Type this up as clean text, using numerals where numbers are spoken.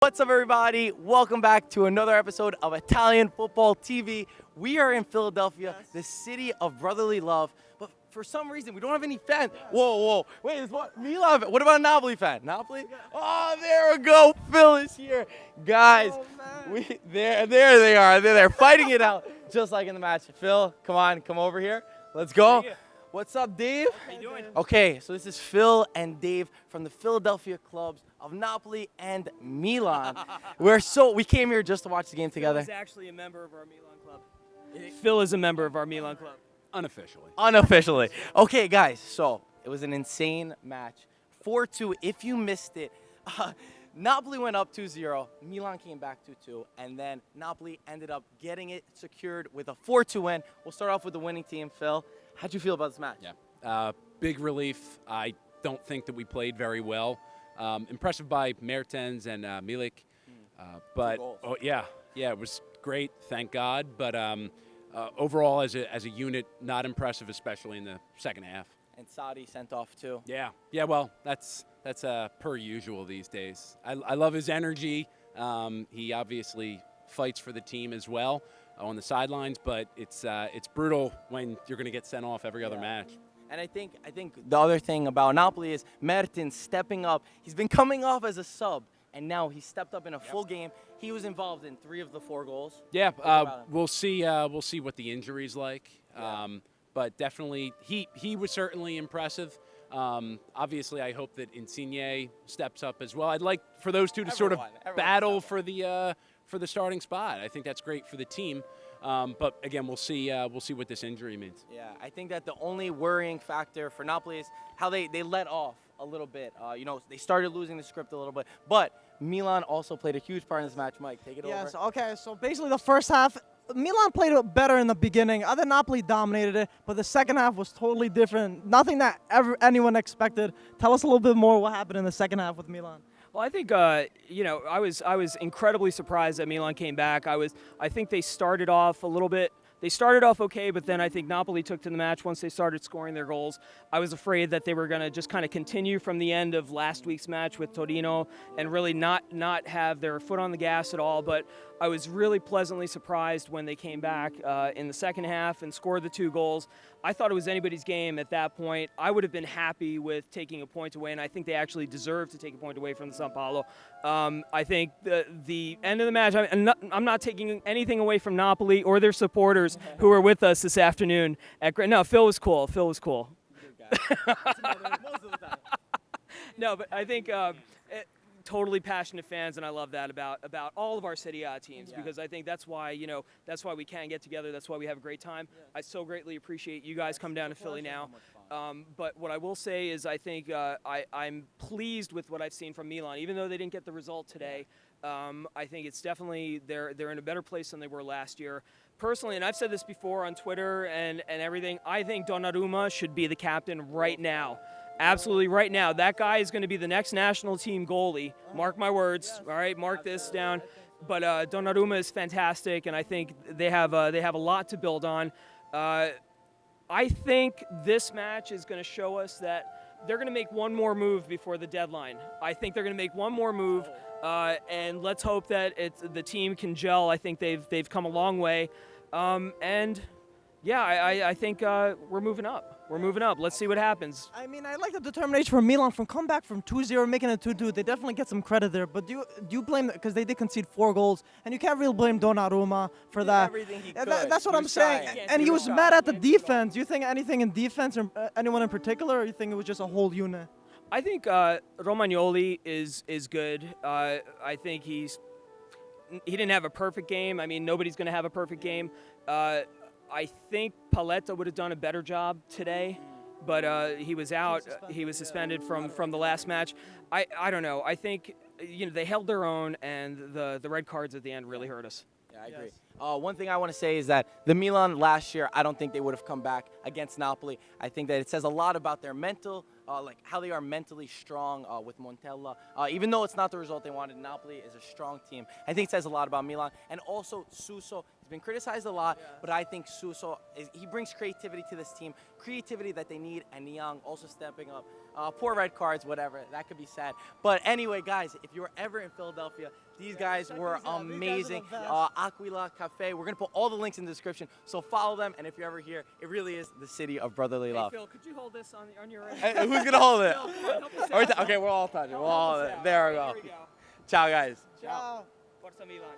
What's up, everybody? Welcome back to another episode of Italian Football TV. We are in Philadelphia, the city of brotherly love, but for some reason we don't have any fans. Whoa! Wait, is what Milan? What about a Napoli fan? Napoli? Oh, there we go. Phil is here, guys. There they are. They're fighting it out, just like in the match. Phil, come on, come over here. Let's go. What's up, Dave? How you doing? Okay, so this is Phil and Dave from the Philadelphia clubs of Napoli and Milan. We came here just to watch the game together. Phil is actually a member of our Milan club. Phil is a member of our Milan club. Unofficially. Okay, guys, so it was an insane match. 4-2, if you missed it. Napoli went up 2-0, Milan came back 2-2, and then Napoli ended up getting it secured with a 4-2 win. We'll start off with the winning team. Phil, how'd you feel about this match? Yeah, big relief. I don't think that we played very well. Impressive by Mertens and Milik, but it was great, thank God. But overall, as a unit, not impressive, especially in the second half. And Sadi sent off too. Yeah. Well, that's per usual these days. I love his energy. He obviously fights for the team as well on the sidelines, but it's brutal when you're going to get sent off every other match. And I think the other thing about Napoli is Mertens stepping up. He's been coming off as a sub, and now he stepped up in a full game. He was involved in 3 of the 4 goals. Yeah, we'll see. We'll see what the injury's like. Yeah. But definitely, he was certainly impressive. Obviously, I hope that Insigne steps up as well. I'd like for those two to sort of battle for the starting spot. I think that's great for the team. But again, we'll see what this injury means. Yeah, I think that the only worrying factor for Napoli is how they let off a little bit. They started losing the script a little bit, but Milan also played a huge part in this match. Mike, take it over. Yes, okay, so basically the first half, Milan played better in the beginning. Other Napoli dominated it, but the second half was totally different. Nothing that anyone expected. Tell us a little bit more what happened in the second half with Milan. Well, I think I was incredibly surprised that Milan came back. I think they started off a little bit. They started off okay, but then I think Napoli took to the match once they started scoring their goals. I was afraid that they were going to just kind of continue from the end of last week's match with Torino and really not have their foot on the gas at all. But I was really pleasantly surprised when they came back in the second half and scored the 2 goals. I thought it was anybody's game at that point. I would have been happy with taking a point away, and I think they actually deserved to take a point away from the São Paulo. I think the end of the match, I'm not taking anything away from Napoli or their supporters who were with us this afternoon. No, Phil was cool. No, but I think totally passionate fans, and I love that about all of our Serie A teams, because I think that's why we can get together. That's why we have a great time. I so greatly appreciate you guys come down to Philly now. But what I will say is I think I'm pleased with what I've seen from Milan, even though they didn't get the result today. I think it's definitely they're in a better place than they were last year. Personally, and I've said this before on Twitter and everything, I think Donnarumma should be the captain right now. Absolutely right now. That guy is going to be the next national team goalie. Mark my words. All right, mark this down. But Donnarumma is fantastic, and I think they have a lot to build on. I think this match is going to show us that they're going to make one more move before the deadline. I think they're going to make one more move, and let's hope that the team can gel. I think they've come a long way, I think we're moving up. Let's see what happens. I mean, I like the determination from Milan from come back from 2-0, making it 2-2. They definitely get some credit there. But do you blame them? Because they did concede 4 goals, and you can't really blame Donnarumma for that. Everything he could. That's what I'm saying. And he was mad at the defense. Do you think anything in defense or anyone in particular, or you think it was just a whole unit? I think Romagnoli is good. I think he didn't have a perfect game. I mean, nobody's going to have a perfect game. I think Paletta would have done a better job today, but he was out. He was suspended from the last match. I don't know. I think they held their own, and the red cards at the end really hurt us. Yeah, I agree. One thing I want to say is that the Milan last year, I don't think they would have come back against Napoli. I think that it says a lot about their mental, like how they are mentally strong with Montella. Even though it's not the result they wanted, Napoli is a strong team. I think it says a lot about Milan. And also Suso, he's been criticized a lot, but I think Suso, he brings creativity to this team, creativity that they need, and Niang also stepping up. Poor red cards, whatever. That could be sad. But anyway, guys, if you're ever in Philadelphia, these guys were amazing. Aquila Cafe. We're going to put all the links in the description. So follow them. And if you're ever here, it really is the city of brotherly love. Phil, could you hold this on your end? Hey, who's going to hold it? Phil, come on, help us out. Okay, we're all touching. We'll all, Help us out. there we go. Here we go. Ciao, guys. Ciao. Forza Milan.